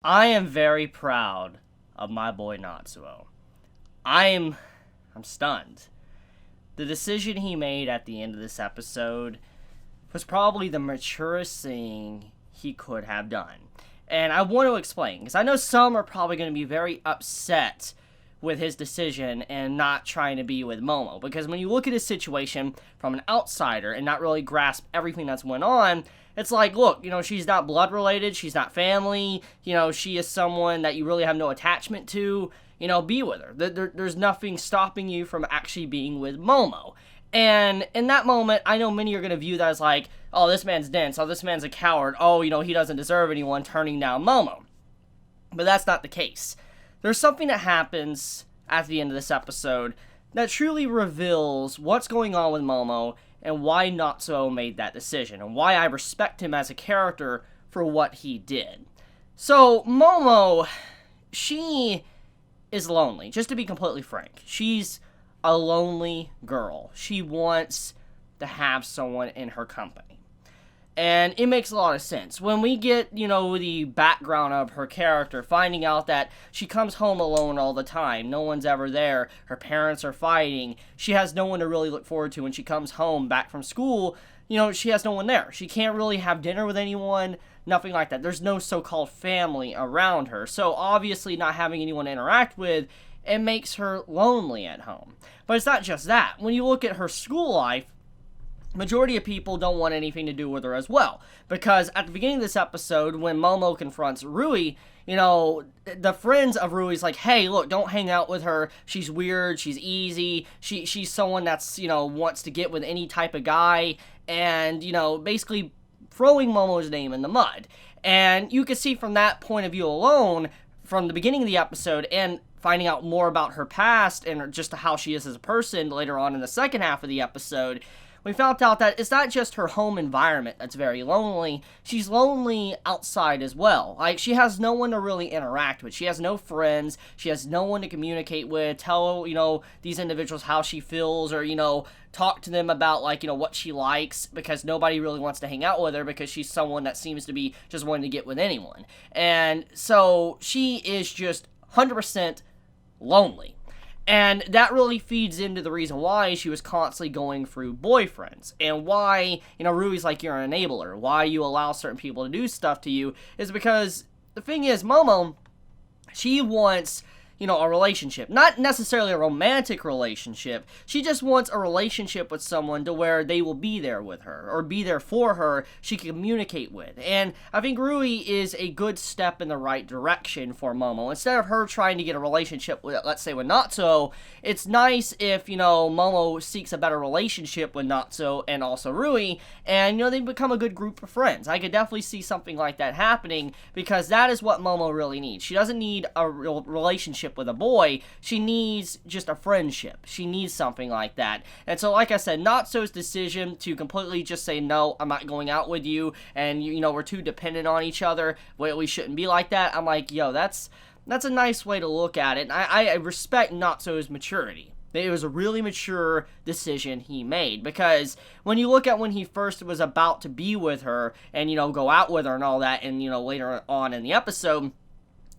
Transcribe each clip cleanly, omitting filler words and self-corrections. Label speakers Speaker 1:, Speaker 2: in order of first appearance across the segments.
Speaker 1: I am very proud of my boy Natsuo. I'm stunned. The decision he made at the end of this episode was probably the maturest thing he could have done. And I want to explain, because I know some are probably going to be very upset with his decision and not trying to be with Momo. Because when you look at his situation from an outsider and not really grasp everything that's went on, it's like, look, she's not blood related, she's not family, she is someone that you really have no attachment to, be with her. There's nothing stopping you from actually being with Momo. And in that moment, I know many are going to view that as like, oh, this man's dense, oh, this man's a coward, oh, he doesn't deserve anyone, turning down Momo. But that's not the case. There's something that happens at the end of this episode that truly reveals what's going on with Momo and why Natsuo made that decision, and why I respect him as a character for what he did. So, Momo, she is lonely, just to be completely frank. She's a lonely girl. She wants to have someone in her company. And it makes a lot of sense. When we get, the background of her character, finding out that she comes home alone all the time, no one's ever there, her parents are fighting, she has no one to really look forward to when she comes home back from school, she has no one there. She can't really have dinner with anyone, nothing like that. There's no so-called family around her. So obviously not having anyone to interact with, it makes her lonely at home. But it's not just that. When you look at her school life, majority of people don't want anything to do with her as well. Because at the beginning of this episode, when Momo confronts Rui, the friends of Rui's like, hey, look, don't hang out with her. She's weird. She's easy. She's someone that's, wants to get with any type of guy. And, basically throwing Momo's name in the mud. And you can see from that point of view alone, from the beginning of the episode, and finding out more about her past and just how she is as a person later on in the second half of the episode, we found out that it's not just her home environment that's very lonely. She's lonely outside as well. Like, she has no one to really interact with. She has no friends. She has no one to communicate with, tell, these individuals how she feels, or, talk to them about, like, what she likes, because nobody really wants to hang out with her because she's someone that seems to be just wanting to get with anyone. And so she is just 100% lonely. And that really feeds into the reason why she was constantly going through boyfriends. And why, Rui's like, you're an enabler. Why you allow certain people to do stuff to you is because the thing is, Momo, she wants, a relationship. Not necessarily a romantic relationship. She just wants a relationship with someone to where they will be there with her, or be there for her, she can communicate with. And I think Rui is a good step in the right direction for Momo. Instead of her trying to get a relationship with, let's say, with Natsuo, it's nice if, Momo seeks a better relationship with Natsuo and also Rui, and, they become a good group of friends. I could definitely see something like that happening, because that is what Momo really needs. She doesn't need a real relationship with a boy, she needs just a friendship. She needs something like that. And so, like I said, Natsuo's decision to completely just say, no, I'm not going out with you, and we're too dependent on each other, we shouldn't be like that. I'm like, yo, that's a nice way to look at it, and I respect Natsuo's maturity. It was a really mature decision he made, because when you look at when he first was about to be with her and, go out with her and all that, and, later on in the episode,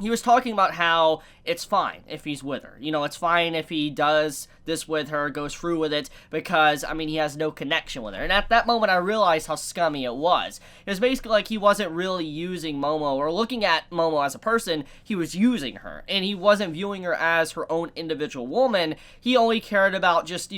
Speaker 1: he was talking about how it's fine if he's with her. It's fine if he does this with her, goes through with it, because, he has no connection with her. And at that moment, I realized how scummy it was. It was basically like he wasn't really using Momo, or looking at Momo as a person, he was using her. And he wasn't viewing her as her own individual woman. He only cared about just,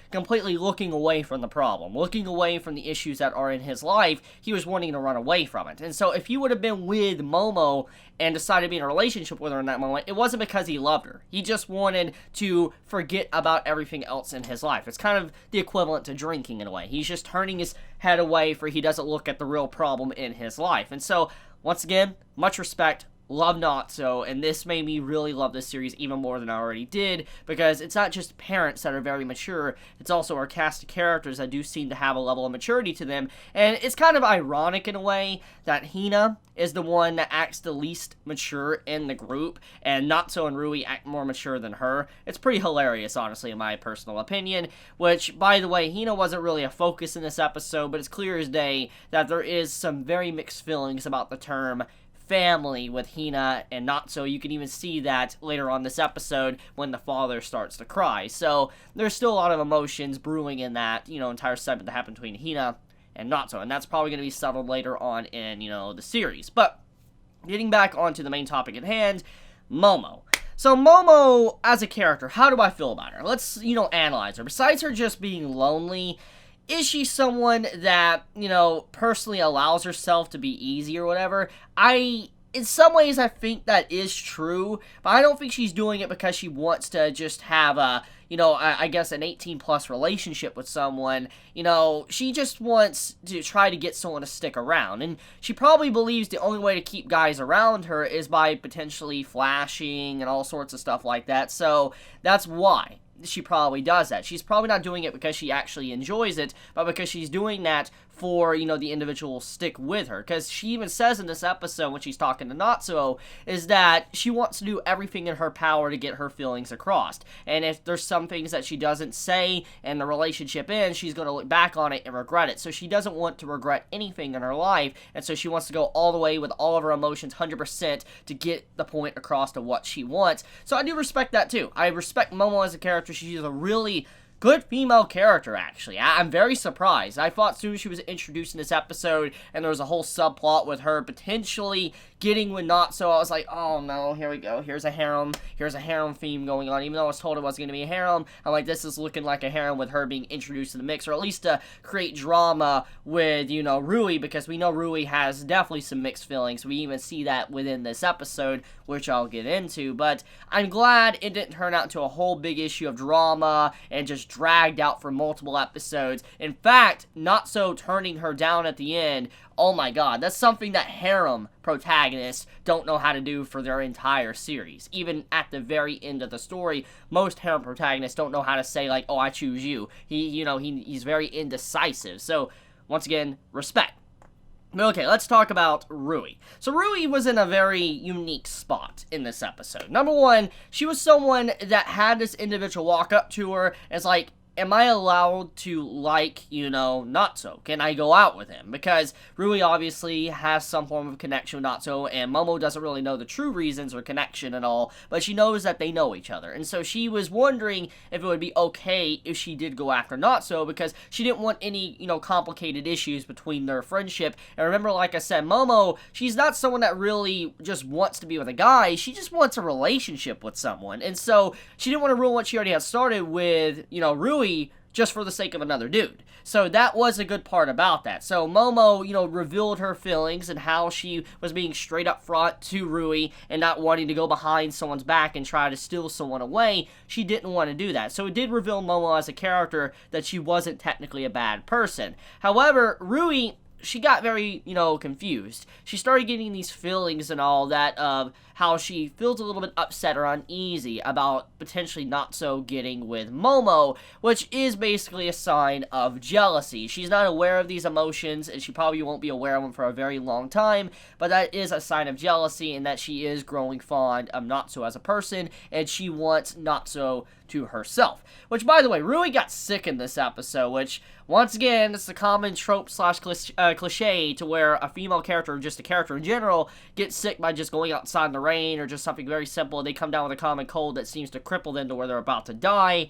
Speaker 1: completely looking away from the problem, looking away from the issues that are in his life. He was wanting to run away from it. And so if he would have been with Momo and decided to be in a relationship with her in that moment, it wasn't because he loved her. He just wanted to forget about everything else in his life. It's kind of the equivalent to drinking in a way. He's just turning his head away for he doesn't look at the real problem in his life. And so, once again, much respect, love Natsu, and this made me really love this series even more than I already did, because it's not just parents that are very mature, it's also our cast of characters that do seem to have a level of maturity to them, and it's kind of ironic in a way that Hina is the one that acts the least mature in the group, and Natsu and Rui act more mature than her. It's pretty hilarious, honestly, in my personal opinion, which, by the way, Hina wasn't really a focus in this episode, but it's clear as day that there is some very mixed feelings about the term family with Hina and Natsu. You can even see that later on this episode when the father starts to cry. So there's still a lot of emotions brewing in that, entire segment that happened between Hina and Natsu, and that's probably going to be settled later on in, the series. But getting back onto the main topic at hand, Momo. So Momo, as a character, how do I feel about her? Let's, analyze her. Besides her just being lonely, is she someone that, personally allows herself to be easy or whatever? In some ways, I think that is true, but I don't think she's doing it because she wants to just have I guess an 18-plus relationship with someone. She just wants to try to get someone to stick around, and she probably believes the only way to keep guys around her is by potentially flashing and all sorts of stuff like that, so that's why she probably does that. She's probably not doing it because she actually enjoys it, but because she's doing that for, the individual to stick with her. Because she even says in this episode when she's talking to Natsuo, is that she wants to do everything in her power to get her feelings across. And if there's some things that she doesn't say and the relationship ends, she's going to look back on it and regret it. So she doesn't want to regret anything in her life, and so she wants to go all the way with all of her emotions, 100%, to get the point across to what she wants. So I do respect that too. I respect Momo as a character. She's a really good female character, actually. I'm very surprised. I thought as soon as she was introduced in this episode and there was a whole subplot with her potentially getting with Natsu, I was like, oh no, here we go. Here's a harem theme going on. Even though I was told it wasn't going to be a harem, I'm like, this is looking like a harem with her being introduced to the mix, or at least to create drama with, Rui, because we know Rui has definitely some mixed feelings. We even see that within this episode, which I'll get into, but I'm glad it didn't turn out into a whole big issue of drama and just dragged out for multiple episodes. In fact, Natsu turning her down at the end, oh my god, that's something that harem protagonists don't know how to do for their entire series. Even at the very end of the story, most harem protagonists don't know how to say, like, oh, I choose you. He's very indecisive. So, once again, respect. Okay, let's talk about Rui. So Rui was in a very unique spot in this episode. Number one, she was someone that had this individual walk up to her and it's like, am I allowed to like, Natsu? Can I go out with him? Because Rui obviously has some form of connection with Natsu, and Momo doesn't really know the true reasons or connection and all, but she knows that they know each other. And so she was wondering if it would be okay if she did go after Natsu, because she didn't want any, complicated issues between their friendship. And remember, like I said, Momo, she's not someone that really just wants to be with a guy, she just wants a relationship with someone. And so she didn't want to ruin what she already had started with, Rui, just for the sake of another dude. So that was a good part about that. So Momo, revealed her feelings and how she was being straight up front to Rui and not wanting to go behind someone's back and try to steal someone away. She didn't want to do that. So it did reveal Momo as a character that she wasn't technically a bad person. However, Rui, she got very, confused. She started getting these feelings and all that of how she feels a little bit upset or uneasy about potentially Natsu getting with Momo, which is basically a sign of jealousy. She's not aware of these emotions, and she probably won't be aware of them for a very long time, but that is a sign of jealousy, and that she is growing fond of Natsu as a person, and she wants Natsu to herself. Which, by the way, Rui got sick in this episode, which, once again, it's a common trope slash cliche to where a female character, or just a character in general, gets sick by just going outside in the rain, or just something very simple. They come down with a common cold that seems to cripple them to where they're about to die.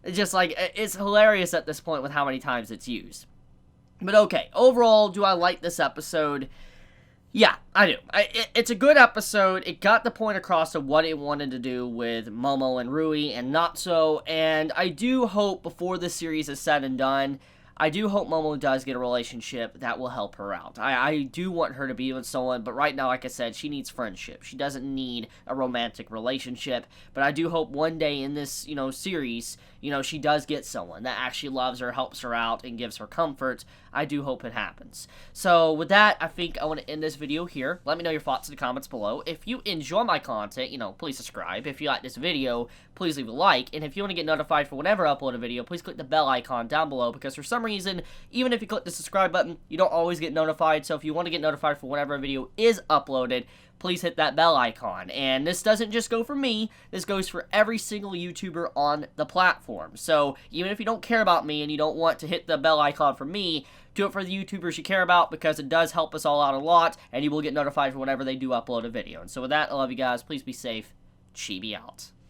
Speaker 1: It's just like, it's hilarious at this point with how many times it's used. But okay, overall, do I like this episode? Yeah, I do. It's a good episode. It got the point across of what it wanted to do with Momo and Rui and Natsu, and I do hope before the series is said and done, I do hope Momo does get a relationship that will help her out. I do want her to be with someone, but right now, like I said, she needs friendship. She doesn't need a romantic relationship, but I do hope one day in this, series, you know, she does get someone that actually loves her, helps her out, and gives her comfort. I do hope it happens. So with that, I think I want to end this video here. Let me know your thoughts in the comments below. If you enjoy my content, you know, please subscribe. If you like this video, please leave a like. And if you want to get notified for whenever I upload a video, please click the bell icon down below, because for some reason, even if you click the subscribe button, you don't always get notified. So if you want to get notified for whenever a video is uploaded, please hit that bell icon. And this doesn't just go for me, this goes for every single YouTuber on the platform. So even if you don't care about me and you don't want to hit the bell icon for me, do it for the YouTubers you care about, because it does help us all out a lot, and you will get notified for whenever they do upload a video. And so with that, I love you guys. Please be safe. Chibi out.